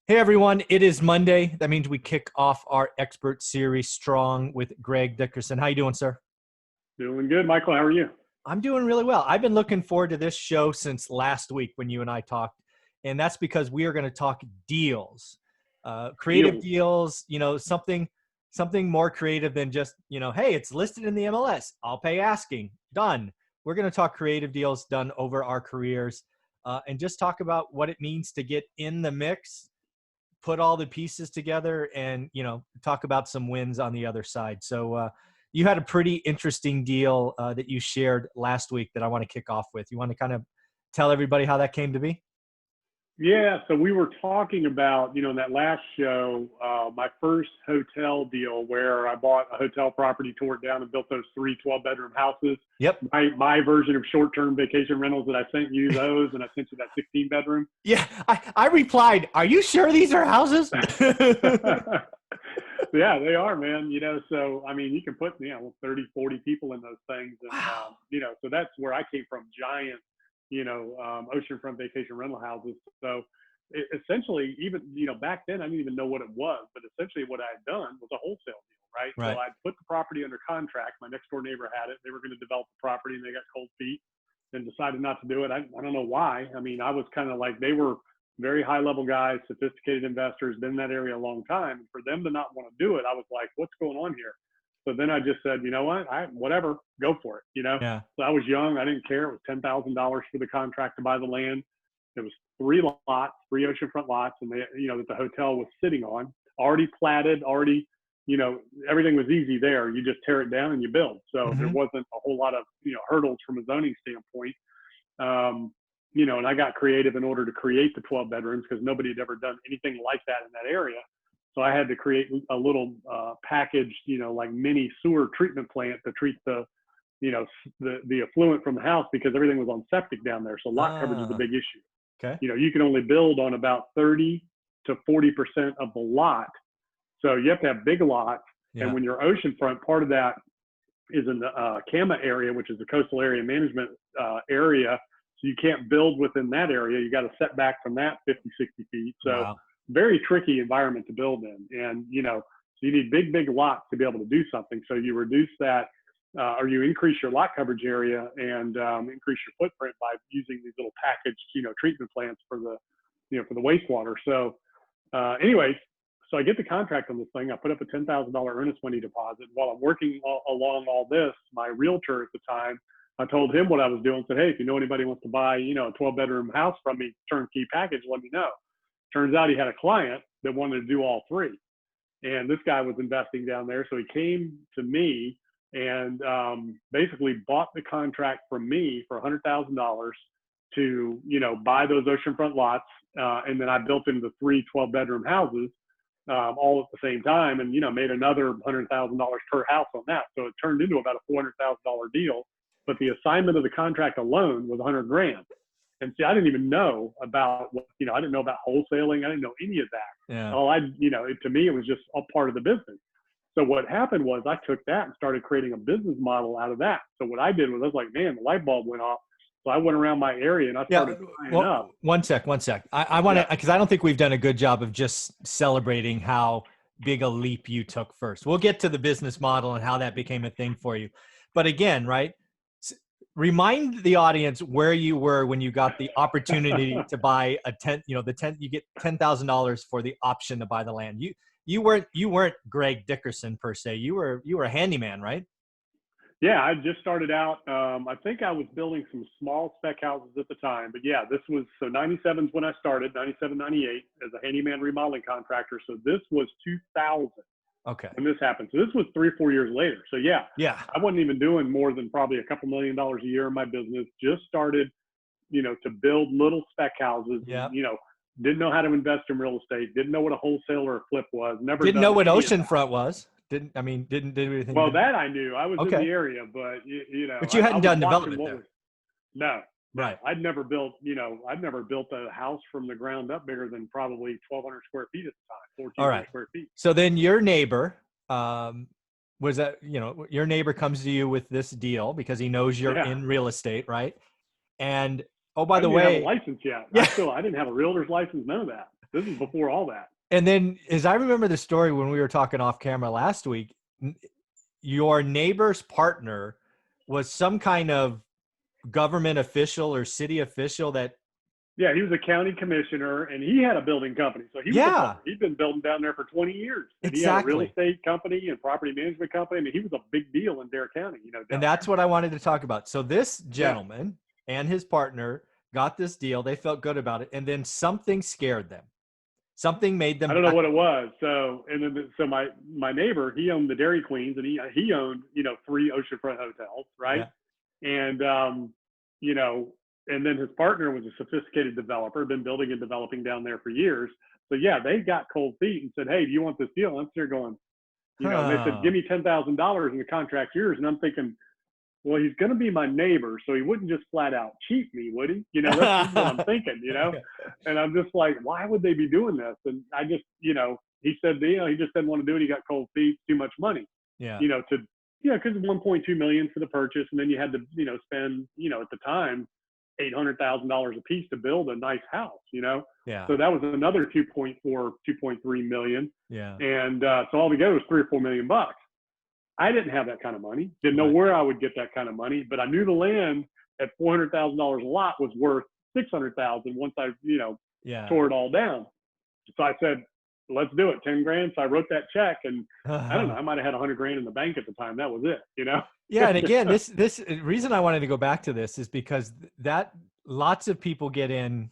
Hey everyone, it is Monday. That means we kick off our expert series strong with Greg Dickerson. How you doing, sir? Doing good, Michael. How are you? I'm doing really well. I've been looking forward to this show since last week when you and I talked, and that's because we are going to talk deals, creative Deals. deals. Something more creative than just hey, it's listed in the MLS. I'll pay asking. Done. We're going to talk creative deals done over our careers, and just talk about what it means to get in the mix, put all the pieces together, and talk about some wins on the other side. So you had a pretty interesting deal that you shared last week that I want to kick off with. You want to kind of tell everybody how that came to be? Yeah, so we were talking about, in that last show, my first hotel deal where I bought a hotel property, tore it down, and built those three 12-bedroom houses. Yep. My version of short-term vacation rentals that I sent you those, and I sent you that 16-bedroom. Yeah, I replied, "Are you sure these are houses?" Yeah, they are, man. So, I mean, you can put, 30, 40 people in those things. And, Wow. so that's where I came from, giant, oceanfront vacation rental houses. So essentially, even, back then, I didn't even know what it was, but essentially what I had done was a wholesale deal, right? So Right. I'd put the property under contract. My next door neighbor had it. They were going to develop the property and they got cold feet and decided not to do it. I don't know why. I mean, I was kind of like, they were very high level guys, sophisticated investors, been in that area a long time. And for them to not want to do it, I was like, what's going on here? So then I just said, you know what, whatever, go for it. Yeah. So I was young. I didn't care. It was $10,000 for the contract to buy the land. It was three lots, three oceanfront lots, and that the hotel was sitting on, already platted, already, everything was easy there. You just tear it down and you build. So there Mm-hmm. wasn't a whole lot of, hurdles from a zoning standpoint. And I got creative in order to create the 12 bedrooms because nobody had ever done anything like that in that area. So I had to create a little packaged, like mini sewer treatment plant to treat the effluent from the house because everything was on septic down there. So lot coverage is a Ah. big issue. Okay. You can only build on about 30 to 40% of the lot. So you have to have big lots. And Yeah. when you're oceanfront, part of that is in the CAMA area, which is the coastal area management area. So you can't build within that area. You got to set back from that 50, 60 feet. So Wow. very tricky environment to build in. And, so you need big, big lots to be able to do something. So you reduce that or you increase your lot coverage area and increase your footprint by using these little packaged, treatment plants for for the wastewater. So anyways, so I get the contract on this thing. I put up a $10,000 earnest money deposit. While I'm working along all this, my realtor at the time, I told him what I was doing. Said, hey, if you know anybody wants to buy, a 12-bedroom house from me, turnkey package, let me know. Turns out he had a client that wanted to do all three. And this guy was investing down there. So he came to me and basically bought the contract from me for $100,000 to, buy those oceanfront lots. And then I built him the three 12-bedroom houses all at the same time and, made another $100,000 per house on that. So it turned into about a $400,000 deal. But the assignment of the contract alone was 100 grand. And see, I didn't even know about what, I didn't know about wholesaling. I didn't know any of that. Yeah. To me, it was just a part of the business. So what happened was I took that and started creating a business model out of that. So what I did was I was like, man, the light bulb went off. So I went around my area and I Yeah. started buying Well, up. one sec. I want to, Yeah. because I don't think we've done a good job of just celebrating how big a leap you took first. We'll get to the business model and how that became a thing for you. But again, right? Remind the audience where you were when you got the opportunity to buy you get $10,000 for the option to buy the land. You weren't Greg Dickerson per se. You were a handyman, right? Yeah, I just started out. I think I was building some small spec houses at the time. But yeah, this was, so 97 is when I started, 97, 98 as a handyman remodeling contractor. So this was 2000 Okay. when this happened. So this was 3 or 4 years later. So yeah, Yeah. I wasn't even doing more than probably a couple $1 million a year in my business. Just started, to build little spec houses. Yeah. Didn't know how to invest in real estate. Didn't know what a wholesale or a flip was. Never Didn't done know what any of that. oceanfront was. Didn't do anything. Well, that I knew. I was in Okay. the area, but But you I hadn't was done watching development what there. was. No, Right. I'd never built a house from the ground up bigger than probably 1,200 square feet at the time, All 1,400 right. square feet. So then your neighbor, was that, your neighbor comes to you with this deal because he knows you're Yeah. in real estate, right? And oh, by I the didn't even have a way, license yet. yeah. I didn't have a realtor's license, none of that. This is before all that. And then, as I remember the story when we were talking off camera last week, your neighbor's partner was some kind of government official or city official that. Yeah, he was a county commissioner, and he had a building company. So he was a Yeah, builder. He'd been building down there for 20 years. And he had a real exactly. estate company and property management company. I mean, he was a big deal in Dare County, And down that's there. what I wanted to talk about. So this Yeah. gentleman and his partner got this deal. They felt good about it. And then something scared them. Something made I them don't know back. what it was. So, and then, so my neighbor, he owned the Dairy Queens, and he owned, 3 oceanfront hotels, right? Yeah. And, you know, and then his partner was a sophisticated developer, been building and developing down there for years. So yeah, they got cold feet and said, "Hey, do you want this deal?" And I'm sitting there going, and they said, Huh. "Give me $10,000 and the contract's yours." And I'm thinking, well, he's going to be my neighbor, so he wouldn't just flat out cheat me, would he? This is what I'm thinking, And I'm just like, why would they be doing this? And I just, he said, he just didn't want to do it. He got cold feet, too much money, Yeah. because 1.2 million for the purchase, and then you had to, spend, at the time, $800,000 a piece to build a nice house, Yeah. So that was another 2.3 million, Yeah. and so altogether it was 3 or 4 million bucks. I didn't have that kind of money. Didn't know Right. where I would get that kind of money, but I knew the land at $400,000 a lot was worth $600,000 once I, Yeah. tore it all down. So I said, let's do it, 10 grand. So I wrote that check, and I don't know, I might have had 100 grand in the bank at the time. That was it, Yeah. And again, this reason I wanted to go back to this is because that lots of people get in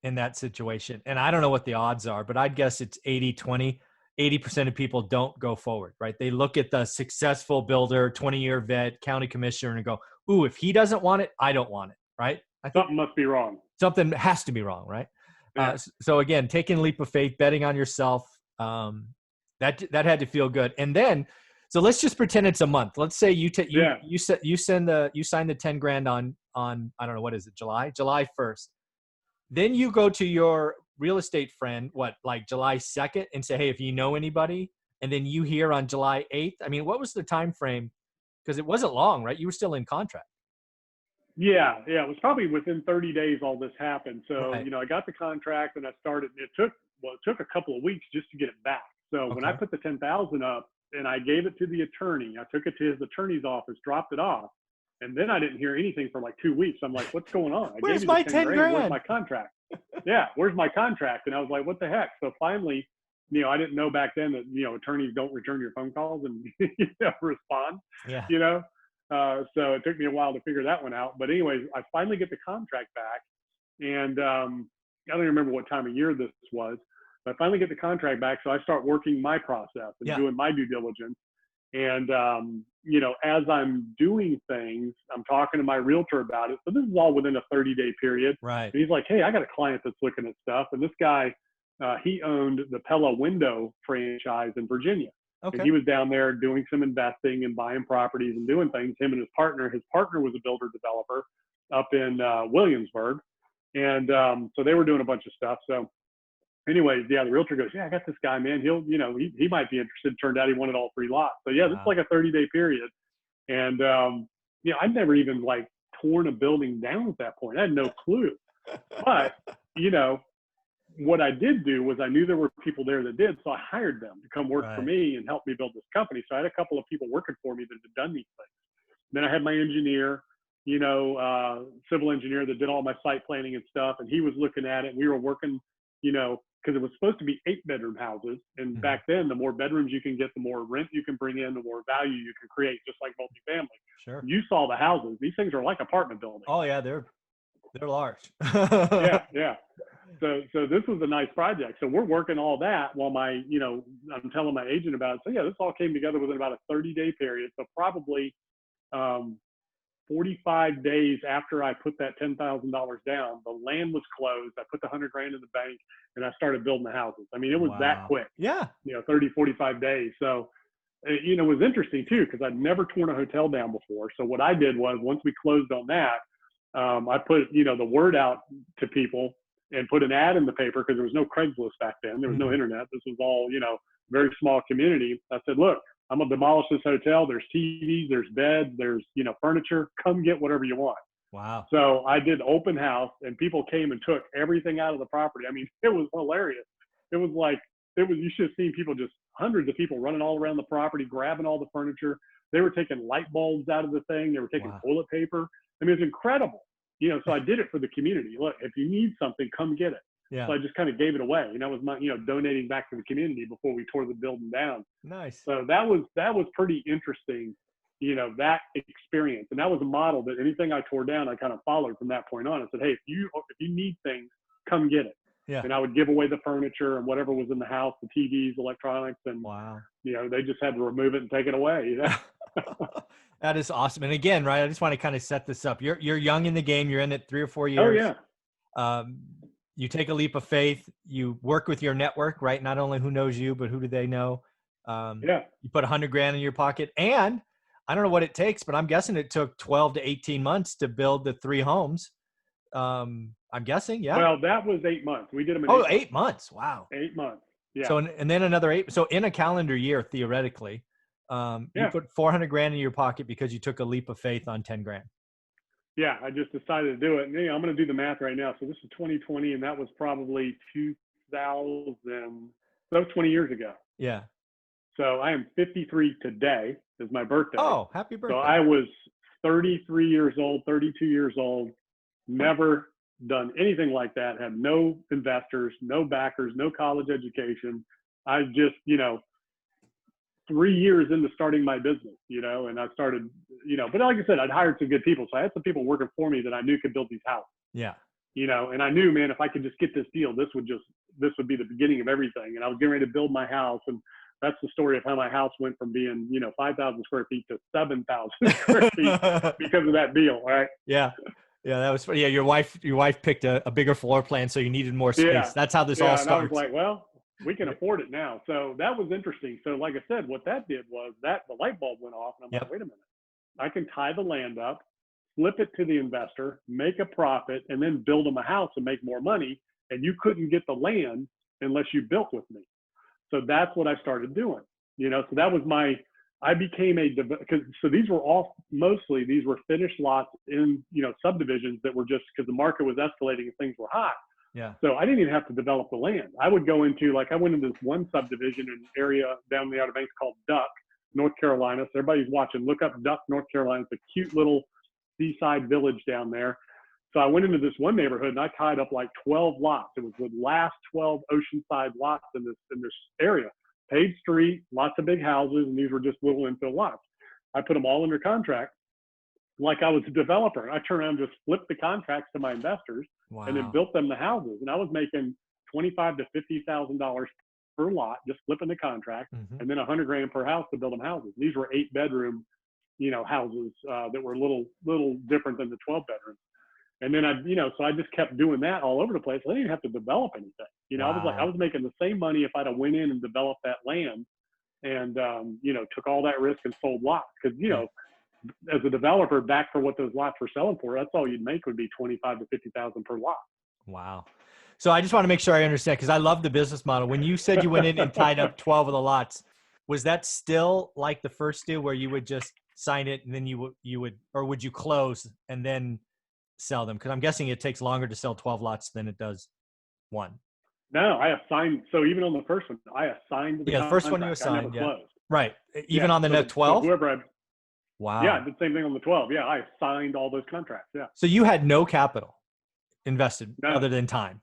that situation. And I don't know what the odds are, but I'd guess it's 80-20. 80% of people don't go forward, right? They look at the successful builder, 20-year vet, county commissioner, and go, ooh, if he doesn't want it, I don't want it, right? I think Something must be wrong. something has to be wrong, right? Yeah. So again, taking a leap of faith, betting on yourself, that had to feel good. And then, so let's just pretend it's a month. Let's say you sign the 10 grand on I don't know, what is it, July 1st. Then you go to your real estate friend, like July 2nd, and say, hey, if you know anybody, and then you hear on July 8th. I mean, what was the time frame? Because it wasn't long, right? You were still in contract. Yeah. It was probably within 30 days all this happened. So, Right. I got the contract and I started. It took a couple of weeks just to get it back. So when I Okay. put the 10,000 up and I gave it to the attorney, I took it to his attorney's office, dropped it off, and then I didn't hear anything for like 2 weeks. I'm like, what's going on? I Where's gave you my the 10 10 grand. Where's grand? my contract? Yeah, where's my contract? And I was like, what the heck? So finally, I didn't know back then that attorneys don't return your phone calls and respond. Yeah. So it took me a while to figure that one out. But anyways, I finally get the contract back, and I don't even remember what time of year this was. But I finally get the contract back, so I start working my process and Yeah. doing my due diligence. And as I'm doing things, I'm talking to my realtor about it. So this is all within a 30-day period. Right. And he's like, "Hey, I got a client that's looking at stuff." And this guy, he owned the Pella Window franchise in Virginia. Okay. And he was down there doing some investing and buying properties and doing things. Him and his partner. His partner was a builder developer up in Williamsburg, and so they were doing a bunch of stuff. So, anyways, the realtor goes, "Yeah, I got this guy, man. He'll, he might be interested." Turned out he wanted all 3 lots. So yeah, this is like a 30-day period, and I'd never even like torn a building down at that point. I had no clue, but what I did do was I knew there were people there that did, so I hired them to come work for Right. me and help me build this company. So I had a couple of people working for me that had done these things. Then I had my engineer, civil engineer that did all my site planning and stuff, and he was looking at it. And we were working, because it was supposed to be 8-bedroom houses, and Mhm. back then, the more bedrooms you can get, the more rent you can bring in, the more value you can create, just like multifamily. Sure. You saw the houses; these things are like apartment buildings. Oh yeah, they're large. Yeah. So this was a nice project. So we're working all that while I'm telling my agent about it. So yeah, this all came together within about a 30-day period. So probably 45 days after I put that $10,000 down, the land was closed. I put the 100 grand in the bank and I started building the houses. I mean, it was that Wow. quick, Yeah. 30, 45 days. So, it was interesting too, because I'd never torn a hotel down before. So what I did was once we closed on that, I put, the word out to people and put an ad in the paper because there was no Craigslist back then. There was no internet. This was all, very small community. I said, look, I'm going to demolish this hotel. There's TVs, there's beds, there's, furniture. Come get whatever you want. Wow. So I did open house and people came and took everything out of the property. I mean, it was hilarious. it was like, you should have seen people, just hundreds of people running all around the property, grabbing all the furniture. They were taking light bulbs out of the thing. They were taking Wow. toilet paper. I mean, it was incredible. So I did it for the community. Look, if you need something, come get it. Yeah. So I just kind of gave it away. And that was my, donating back to the community before we tore the building down. Nice. So that was pretty interesting, that experience. And that was a model that anything I tore down, I kind of followed from that point on. I said, hey, if you need things, come get it. Yeah. And I would give away the furniture and whatever was in the house, the TVs, electronics, and Wow. they just had to remove it and take it away. That is awesome. And again, right, I just want to kind of set this up. You're young in the game. You're in it 3 or 4 years. Oh yeah. You take a leap of faith. You work with your network, right? Not only who knows you, but who do they know? Yeah. You put $100,000 in your pocket, and I don't know what it takes, but I'm guessing it took 12 to 18 months to build the 3 homes. I'm guessing, yeah. Well, that was 8 months. We did them in 8 months. Wow. 8 months. Yeah. So, and then another 8. So in a calendar year, theoretically, you put $400,000 in your pocket because you took a leap of faith on $10,000. Yeah. I just decided to do it. And I'm going to do the math right now. So this is 2020, and that was probably 2000. That was 20 years ago. Yeah. So I am 53 today is my birthday. Oh, happy birthday. So I was 33 years old, 32 years old, never done anything like that, had no investors, no backers, no college education. I just, 3 years into starting my business, and I started, but like I said, I'd hired some good people. So I had some people working for me that I knew could build these houses. Yeah. And I knew, man, if I could just get this deal, this would be the beginning of everything. And I was getting ready to build my house. And that's the story of how my house went from being, 5,000 square feet to 7,000 square feet because of that deal. Right. Yeah. Yeah. That was funny. Yeah. Your wife picked a bigger floor plan, so you needed more space. Yeah. That's how this all starts. And I was like, well, we can afford it now. So that was interesting. So like I said, what that did was that the light bulb went off, and I'm like, wait a minute, I can tie the land up, flip it to the investor, make a profit, and then build them a house and make more money. And you couldn't get the land unless you built with me. So that's what I started doing, so that was I became so these were finished lots in, subdivisions that were just because the market was escalating and things were hot. Yeah. So I didn't even have to develop the land. I would go into, I went into this one subdivision in an area down the Outer Banks called Duck, North Carolina. So everybody's watching, look up Duck, North Carolina. It's a cute little seaside village down there. So I went into this one neighborhood and I tied up like 12 lots. It was the last 12 oceanside lots in this area. Paved street, lots of big houses, and these were just little infill lots. I put them all under contract like I was a developer. I turned around and just flipped the contracts to my investors. Wow. And then built them the houses. And I was making $25,000 to $50,000 per lot, just flipping the contract, and then $100,000 per house to build them houses. These were 8-bedroom, houses that were a little different than the 12 bedrooms. And then so I just kept doing that all over the place. I didn't even have to develop anything. Wow. I was making the same money if I'd have went in and developed that land and, took all that risk and sold lots. Because, as a developer, back for what those lots were selling for, that's all you'd make would be $25,000 to $50,000 per lot. Wow. So I just want to make sure I understand, because I love the business model. When you said you went in and tied up 12 of the lots, was that still like the first deal where you would just sign it and then you would, or would you close and then sell them? Because I'm guessing it takes longer to sell 12 lots than it does one. No, I assigned. So even on the first one, I assigned. The first one you assigned. Yeah. Right. Even on the net 12. Wow. Yeah, I did the same thing on the 12. Yeah, I signed all those contracts. Yeah. So you had no capital invested other than time.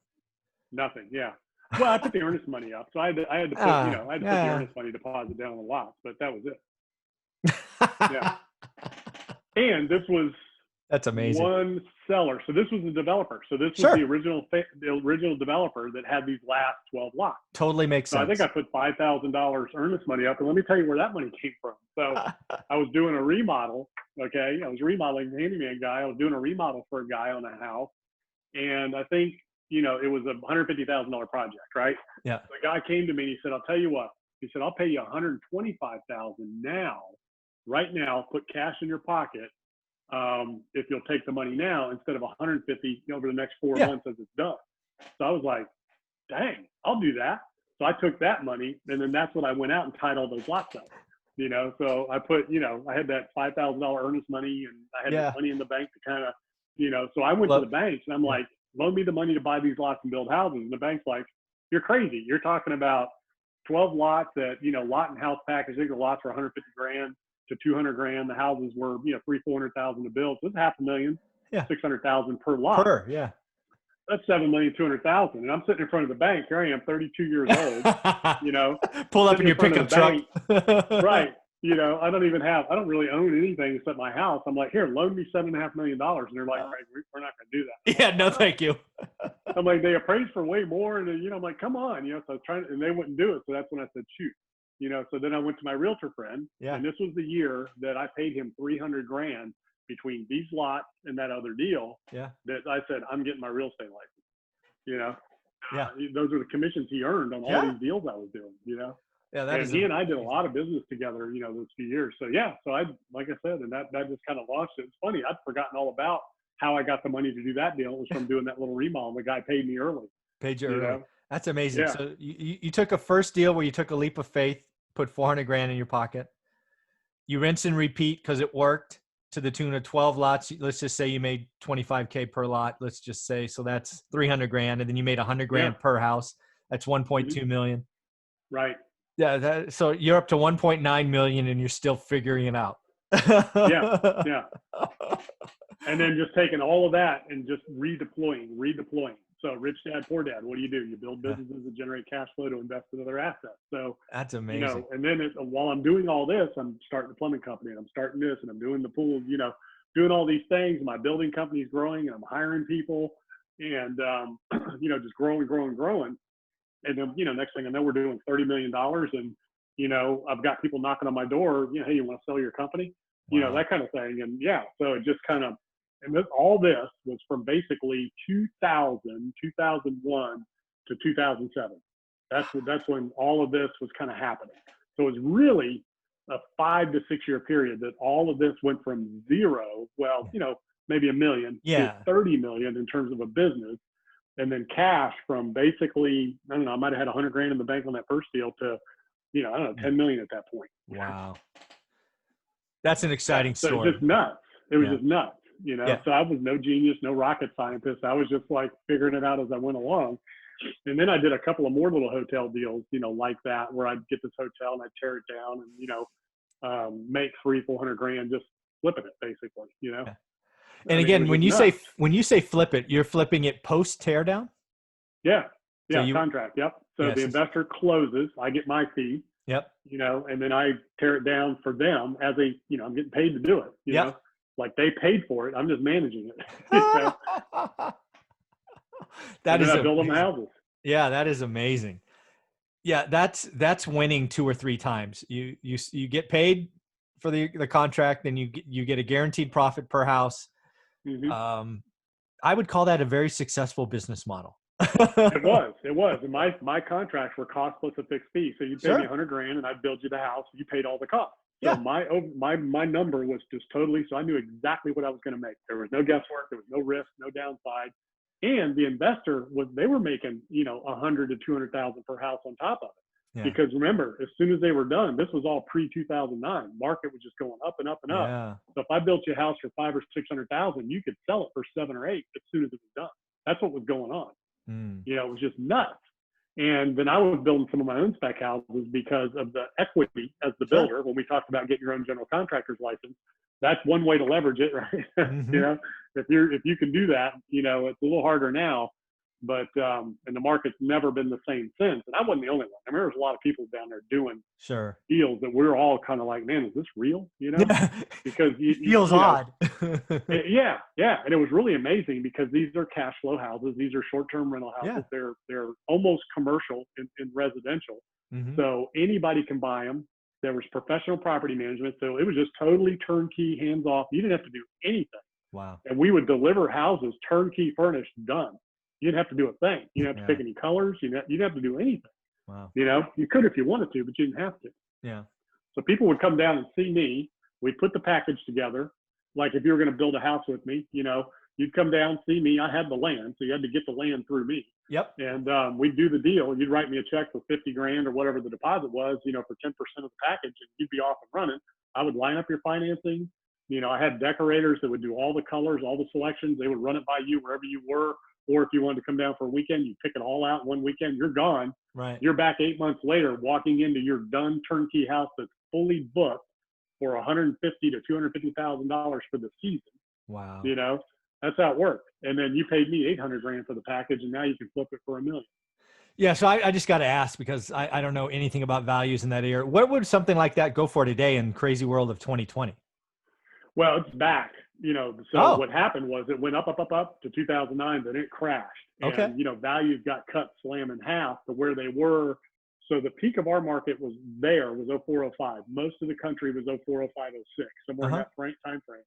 Nothing. Yeah. Well, I put the earnest money up, so I had to put put the earnest money deposit down on the lots, but that was it. Yeah. And this was that's amazing. One seller. So this was the developer. So this was the original developer that had these last 12 lots. Totally makes sense. I think I put $5,000 earnest money up, and let me tell you where that money came from. So I was doing a remodel. Okay, I was remodeling the handyman guy. I was doing a remodel for a guy on a house, and I think it was a $150,000 project, right? Yeah. So the guy came to me and he said, "I'll tell you what." He said, "I'll pay you $125,000 now, right now. Put cash in your pocket." If you'll take the money now instead of 150 over the next 4 months as it's done. So I was like, dang, I'll do that. So I took that money, and then that's when I went out and tied all those lots up. So I put, I had that $5,000 earnest money, and I had the money in the bank to kind of, so I went to the banks and I'm like, loan me the money to buy these lots and build houses. And the bank's like, you're crazy. You're talking about 12 lots at, lot and house package. I think the lots were 150 grand to 200 grand. The houses were, 300,000-400,000 to build. So it's $500,000, Yeah. 600,000 per lot. Yeah. That's 7,200,000. And I'm sitting in front of the bank. Here I am, 32 years old, Pull up in your pickup truck. Right. I don't really own anything except my house. I'm like, here, loan me $7.5 million. And they're like, Craig, we're not going to do that. Yeah, no, thank you. I'm like, they appraised for way more. And, I'm like, come on, so I was trying, and they wouldn't do it. So that's when I said, shoot, so then I went to my realtor friend. Yeah. And this was the year that I paid him 300 grand between these lots and that other deal. Yeah. That I said, I'm getting my real estate license, Yeah. Those are the commissions he earned on all these deals I was doing, Yeah, and he and I did a lot of business together, those few years. So so I, like I said, and that just kind of launched it. It's funny, I'd forgotten all about how I got the money to do that deal. It was from doing that little remodel. The guy paid me early. Paid you early. That's amazing. Yeah. So you took a first deal where you took a leap of faith, put 400 grand in your pocket. You rinse and repeat because it worked to the tune of 12 lots. Let's just say you made 25K per lot. Let's just say, so that's 300 grand. And then you made 100 grand per house. That's 1.2 million. Right. Yeah. So you're up to 1.9 million and you're still figuring it out. Yeah. And then just taking all of that and just redeploying. So rich dad, poor dad, what do? You build businesses that generate cash flow to invest in other assets. So that's amazing. And then while I'm doing all this, I'm starting a plumbing company and I'm starting this and I'm doing the pool, doing all these things. My building company's growing and I'm hiring people and, just growing. And then, next thing I know, we're doing $30 million and, I've got people knocking on my door, hey, you want to sell your company? Wow. That kind of thing. And so it just kind of, and all this was from basically 2001 to 2007. That's when all of this was kind of happening. So it was really a 5 to 6 year period that all of this went from zero, maybe $1 million to 30 million in terms of a business. And then cash from basically, I don't know, I might have had 100 grand in the bank on that first deal to, 10 million at that point. Wow. That's an exciting story. So just nuts. It was just nuts. Yeah. So I was no genius, no rocket scientist. I was just like figuring it out as I went along. And then I did a couple of more little hotel deals, like that, where I'd get this hotel and I'd tear it down and, make 300-400 grand just flipping it basically, Yeah. And again, when you say flip it, you're flipping it post tear down? Yeah. Yeah. Contract. Yep. So the investor closes, I get my fee. Yep. And then I tear it down for them as I'm getting paid to do it. You know? Like they paid for it. I'm just managing it. I build them houses. Yeah, that is amazing. Yeah, that's winning 2 or 3 times. You get paid for the contract, and you get a guaranteed profit per house. Mm-hmm. I would call that a very successful business model. It was. And my contracts were cost plus a fixed fee. So you pay me 100 grand and I'd build you the house. You paid all the costs. So my number was just totally, so I knew exactly what I was going to make. There was no guesswork. There was no risk, no downside. And the investor they were making, 100 to 200,000 per house on top of it. Yeah. Because remember, as soon as they were done, this was all pre-2009. Market was just going up and up and up. Yeah. So if I built you a house for 500 or 600,000, you could sell it for 7 or 8 as soon as it was done. That's what was going on. It was just nuts. And then I was building some of my own spec houses because of the equity as the builder. When we talked about getting your own general contractor's license, that's one way to leverage it, right? Mm-hmm. If you can do that, it's a little harder now, but and the market's never been the same since. And I wasn't the only one. I remember there's a lot of people down there doing deals that we're all kind of like, man, is this real? Because it feels odd. Yeah. And it was really amazing because these are cash flow houses. These are short-term rental houses. Yeah. They're almost commercial in residential. Mm-hmm. So anybody can buy them. There was professional property management. So it was just totally turnkey, hands off. You didn't have to do anything. Wow. And we would deliver houses turnkey, furnished, done. You didn't have to do a thing. You didn't have to pick any colors. You didn't have to do anything. Wow. You could if you wanted to, but you didn't have to. Yeah. So people would come down and see me. We'd put the package together. Like if you were going to build a house with me, you'd come down, see me. I had the land, so you had to get the land through me. Yep. And we'd do the deal. You'd write me a check for 50 grand or whatever the deposit was, for 10% of the package, and you'd be off and running. I would line up your financing. I had decorators that would do all the colors, all the selections. They would run it by you wherever you were. Or if you wanted to come down for a weekend, you pick it all out in one weekend, you're gone. Right. You're back 8 months later, walking into your done turnkey house that's fully booked for $150,000 to $250,000 for the season. Wow. You know, that's how it worked. And then you paid me $800,000 for the package, and now you can flip it for $1 million. Yeah. So I just got to ask, because I don't know anything about values in that area. What would something like that go for today in crazy world of 2020? Well, it's back, you know. So what happened was it went up to 2009, then it crashed. And, Okay. you know, values got cut slam in half to where they were. So the peak of our market was 0405. Most of the country was 0405, 06, somewhere in that time frame.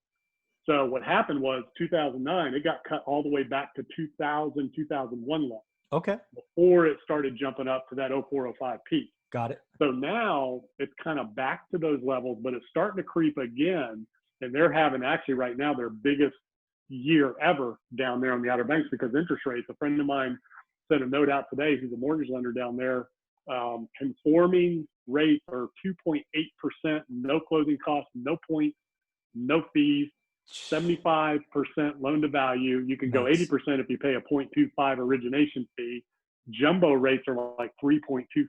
So what happened was 2009, it got cut all the way back to 2000, 2001 level. Okay. Before it started jumping up to that 0405 peak. Got it. So now it's kind of back to those levels, but it's starting to creep again. And they're having actually right now their biggest year ever down there on the Outer Banks because interest rates. A friend of mine sent a note out today, who's a mortgage lender down there. Conforming rates are 2.8%, no closing costs, no points, no fees, 75% loan to value. You can go 80% if you pay a 0.25 origination fee. Jumbo rates are like 3.25.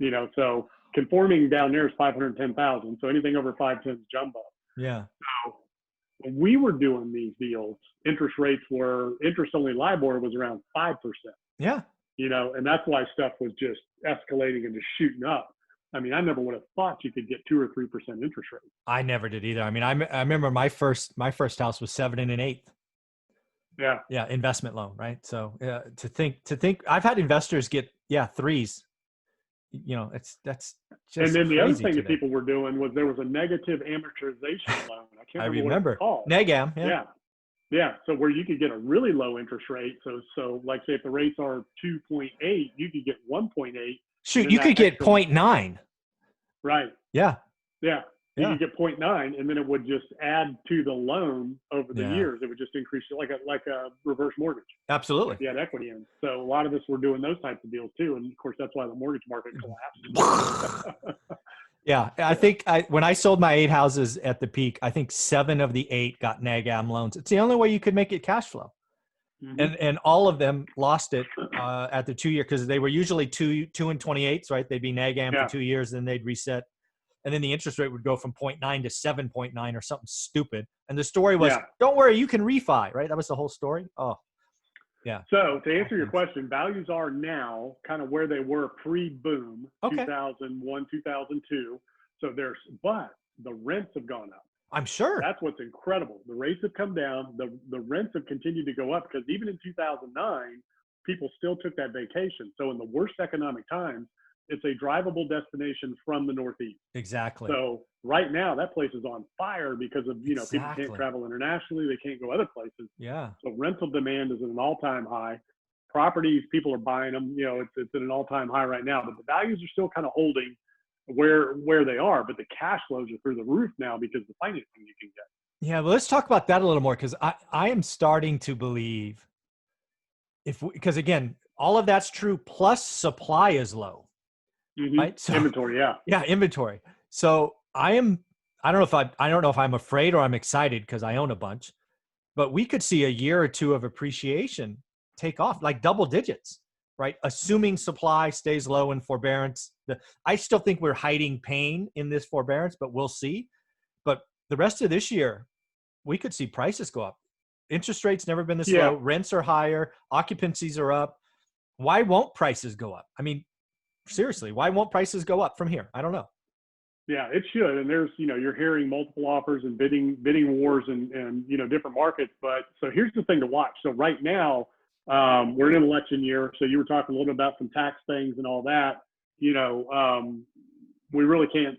You know, so conforming down there is 510,000. So anything over 510 is jumbo. Yeah. So when we were doing these deals, interest only LIBOR was around 5%. Yeah. You know, and that's why stuff was just escalating and just shooting up. I mean, I never would have thought you could get 2 or 3% interest rate. I never did either. I mean, I remember my first house was 7 1/8. Yeah. Yeah. Investment loan. Right. So to think I've had investors get, 3s, you know, that's just And then the other thing today. that people were doing was there was a negative amortization loan. I can't remember what it's called. Negam. Yeah. Yeah. So where you could get a really low interest rate. So like say if the rates are 2.8, you could get 1.8. Shoot, you could get 0.9. Right. Yeah. Yeah. You could get 0.9, and then it would just add to the loan over the years. It would just increase it like a reverse mortgage. Absolutely. If you had equity in. So a lot of us were doing those types of deals too. And of course, that's why the mortgage market collapsed. Yeah. I think when I sold my 8 houses at the peak, I think 7 of the 8 got NAGAM loans. It's the only way you could make it cash flow. Mm-hmm. And all of them lost it at the 2 year, because they were usually 2 and 28s, right? They'd be NAGAM for 2 years, then they'd reset. And then the interest rate would go from 0.9 to 7.9 or something stupid. And the story was, don't worry, you can refi, right? That was the whole story. Oh, yeah. So to answer your question, values are now kind of where they were pre-boom, 2001, 2002. But the rents have gone up. I'm sure. That's what's incredible. The rates have come down. The rents have continued to go up because even in 2009, people still took that vacation. So in the worst economic times, it's a drivable destination from the Northeast. Exactly. So right now that place is on fire because of, you know, people can't travel internationally. They can't go other places. Yeah. So rental demand is at an all-time high. Properties, people are buying them. You know, it's at an all-time high right now, but the values are still kind of holding where they are, but the cash flows are through the roof now because of the financing you can get. Yeah. Well, let's talk about that a little more, because I am starting to believe because again, all of that's true. Plus supply is low. Mm-hmm. Right? So, inventory, inventory. So I don't know if I'm afraid or I'm excited because I own a bunch, but we could see a year or two of appreciation take off, like double digits, right? Assuming supply stays low in forbearance. I still think we're hiding pain in this forbearance, but we'll see. But the rest of this year, we could see prices go up. Interest rates never been this low. Rents are higher. Occupancies are up. Why won't prices go up? I mean, seriously, why won't prices go up from here? I don't know. Yeah, it should. And there's, you know, you're hearing multiple offers and bidding wars and you know, different markets. But so here's the thing to watch. So right now, we're in an election year. So you were talking a little bit about some tax things and all that. You know, we really can't,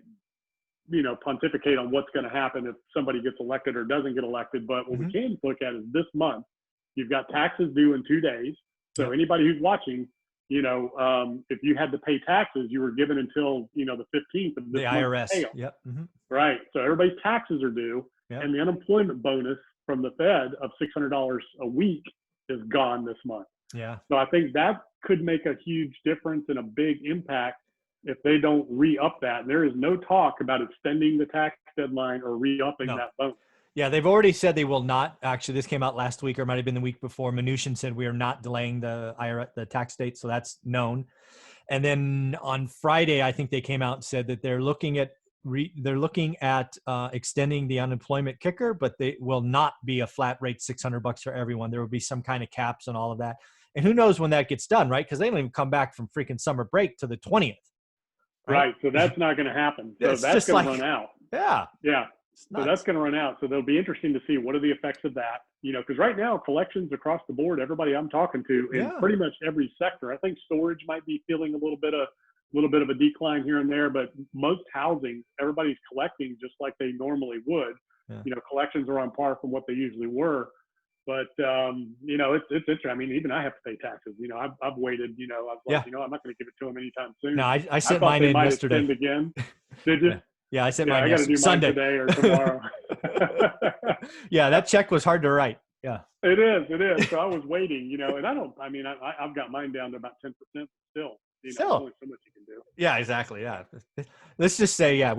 you know, pontificate on what's going to happen if somebody gets elected or doesn't get elected. But what we can look at is this month, you've got taxes due in 2 days. So anybody who's watching, you know, if you had to pay taxes, you were given until, you know, the 15th of this the IRS. Yep. Mm-hmm. Right. So everybody's taxes are due, and the unemployment bonus from the Fed of $600 a week is gone this month. Yeah. So I think that could make a huge difference and a big impact if they don't re-up that. And there is no talk about extending the tax deadline or re-upping that bonus. Yeah, they've already said they will not. Actually, this came out last week, or it might have been the week before. Mnuchin said we are not delaying the IRS, the tax date, so that's known. And then on Friday, I think they came out and said that they're looking at extending the unemployment kicker, but they will not be a flat rate $600 for everyone. There will be some kind of caps and all of that. And who knows when that gets done, right? Because they don't even come back from freaking summer break to the 20th. Right. So that's not going to happen. So It's that's just going to like, run out. yeah. Yeah. It's So nuts. that's going to run out. So they'll be interesting to see what are the effects of that, you know, because right now collections across the board, everybody I'm talking to in Yeah. pretty much every sector, I think storage might be feeling a little bit of a decline here and there, but most housing, everybody's collecting just like they normally would. Yeah. You know, collections are on par from what they usually were. But you know, it's interesting. I mean, even I have to pay taxes. You know, I've waited. You know, I was like, Yeah. you know, I'm not going to give it to them anytime soon. No, I I sent thought mine they in might yesterday. extend again. Did you? Yeah. Yeah, I sent Yeah, mine I got to do Sunday. mine today or tomorrow. Yeah, that check was hard to write. Yeah. It is. So I was waiting, you know, and I've got mine down to about 10% still. You know, there's only so much you can do. Yeah, exactly. Yeah. Let's just say, yeah,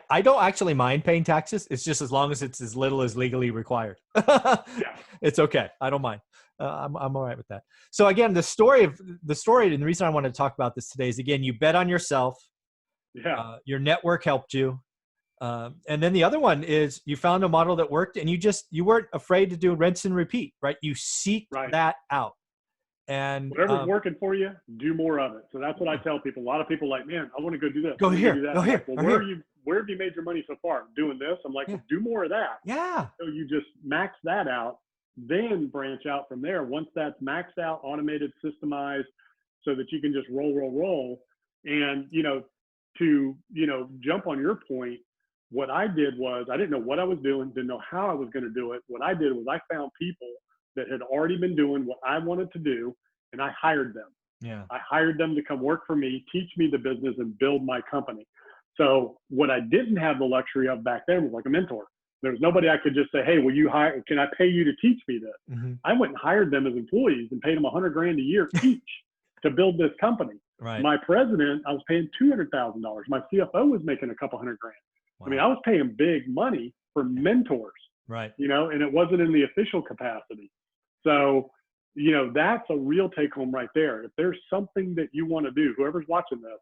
I don't actually mind paying taxes. It's just as long as it's as little as legally required. Yeah. It's okay. I don't mind. I'm all right with that. So again, the story, and the reason I wanted to talk about this today is, again, you bet on yourself. Yeah. Your network helped you. And then the other one is you found a model that worked, and you weren't afraid to do rinse and repeat, right? You seeked that out. And whatever's working for you, do more of it. So that's what I tell people. A lot of people are like, man, I want to go do this. Go here. Do that. Go here. Like, well, where have you made your money so far? Doing this. I'm like, well, do more of that. Yeah. So you just max that out, then branch out from there. Once that's maxed out, automated, systemized, so that you can just roll. And, you know, to, you know, jump on your point, what I did was I didn't know what I was doing, didn't know how I was going to do it. What I did was I found people that had already been doing what I wanted to do, and I hired them. Yeah. I hired them to come work for me, teach me the business, and build my company. So what I didn't have the luxury of back then was like a mentor. There was nobody I could just say, hey, can I pay you to teach me this? Mm-hmm. I went and hired them as employees and paid them $100,000 a year each to build this company. Right. My president, I was paying $200,000. My CFO was making a couple $100,000. Wow. I mean, I was paying big money for mentors. Right. You know, and it wasn't in the official capacity. So, you know, that's a real take home right there. If there's something that you want to do, whoever's watching this,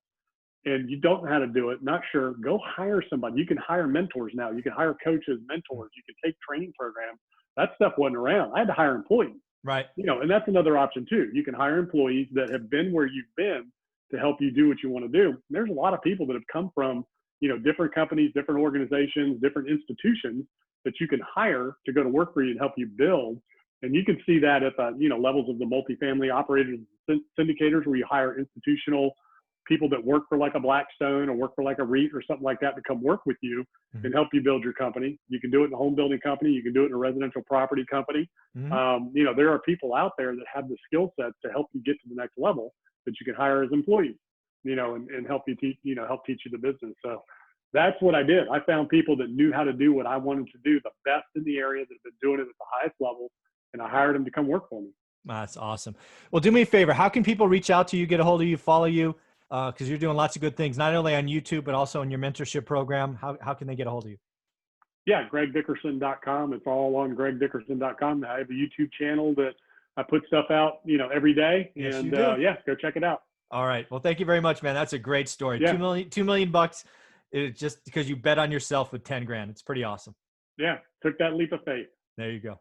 and you don't know how to do it, not sure, go hire somebody. You can hire mentors now. You can hire coaches, mentors. You can take training programs. That stuff wasn't around. I had to hire employees. Right. You know, and that's another option too. You can hire employees that have been where you've been to help you do what you want to do. And there's a lot of people that have come from, you know, different companies, different organizations, different institutions that you can hire to go to work for you and help you build. And you can see that at the, you know, levels of the multifamily operators, syndicators, where you hire institutional people that work for like a Blackstone or work for like a REIT or something like that to come work with you and help you build your company. You can do it in a home building company. You can do it in a residential property company. You know, there are people out there that have the skill sets to help you get to the next level that you can hire as employees, you know, and help you teach, you know, help teach you the business. So that's what I did. I found people that knew how to do what I wanted to do, the best in the area, that have been doing it at the highest level, and I hired them to come work for me. That's awesome. Well, do me a favor. How can people reach out to you, get a hold of you, follow you? Because you're doing lots of good things, not only on YouTube, but also in your mentorship program. How can they get a hold of you? Yeah, gregdickerson.com. It's all on gregdickerson.com. I have a YouTube channel that I put stuff out, you know, every day. Yes, and you do. yeah, go check it out. All right. Well, thank you very much, man. That's a great story. Yeah. $2 million bucks. It's just because you bet on yourself with 10 grand. It's pretty awesome. Yeah. Took that leap of faith. There you go.